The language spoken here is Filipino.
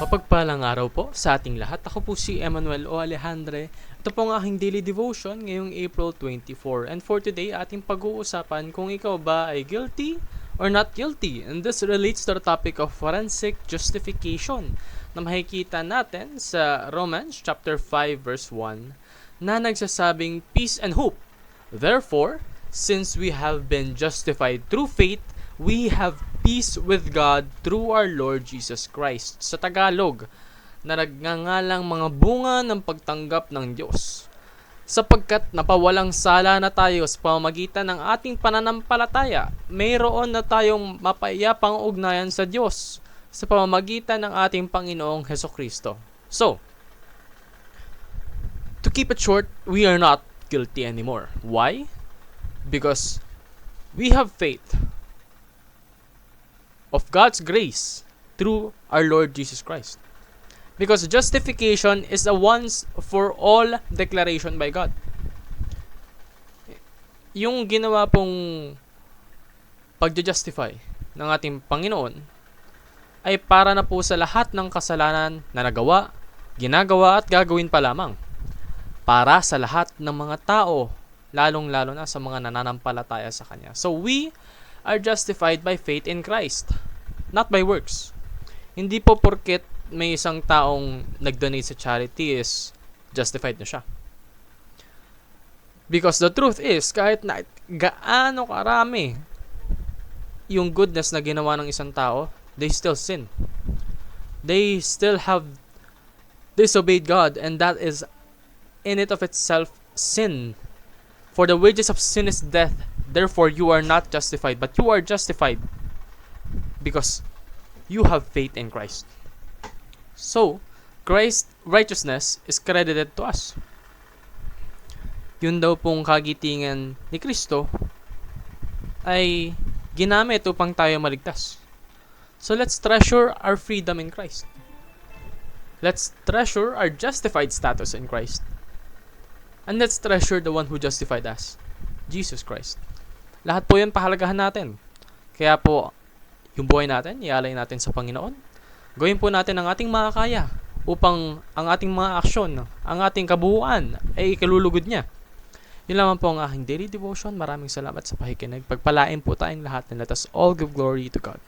Mapagpalang araw po sa ating lahat. Ako po si Emmanuel O. Alejandre. Ito po ang aking daily devotion ngayong April 24. And for today, ating pag-uusapan kung ikaw ba ay guilty or not guilty. And this relates to the topic of forensic justification na makikita natin sa Romans chapter 5 verse 1 na nagsasabing peace and hope. Therefore, since we have been justified through faith, we have peace with God through our Lord Jesus Christ. Sa Tagalog, na nagngangalang mga bunga ng pagtanggap ng Diyos. Sapagkat napawalang sala na tayo sa pamamagitan ng ating pananampalataya, mayroon na tayong mapayapang ugnayan sa Diyos sa pamamagitan ng ating Panginoong Hesukristo. So, to keep it short, we are not guilty anymore. Why? Because we have faith of God's grace through our Lord Jesus Christ. Because justification is a once for all declaration by God. Yung ginawa pong pag-justify ng ating Panginoon ay para na po sa lahat ng kasalanan na nagawa, ginagawa at gagawin pa lamang. Para sa lahat ng mga tao, lalong-lalo na sa mga nananampalataya sa Kanya. So we are justified by faith in Christ, not by works. Hindi po porket may isang taong nag-donate sa charity is justified na siya. Because the truth is, kahit na gaano karami yung goodness na ginawa ng isang tao, they still sin. They still have disobeyed God, and that is in it of itself sin. For the wages of sin is death. Therefore, you are not justified, but you are justified because you have faith in Christ. So, Christ's righteousness is credited to us. Yun daw pong kagitingan ni Kristo ay ginamit upang tayo maligtas. So, let's treasure our freedom in Christ. Let's treasure our justified status in Christ. And let's treasure the one who justified us, Jesus Christ. Lahat po yun pahalagahan natin. Kaya po, yung buhay natin, ialay natin sa Panginoon. Gawin po natin ang ating makakaya upang ang ating mga aksyon, ang ating kabuuan ay ikalulugod niya. Yun lamang po ang aking daily devotion. Maraming salamat sa pakikinig. Pagpalain po tayong lahat and let us all give glory to God.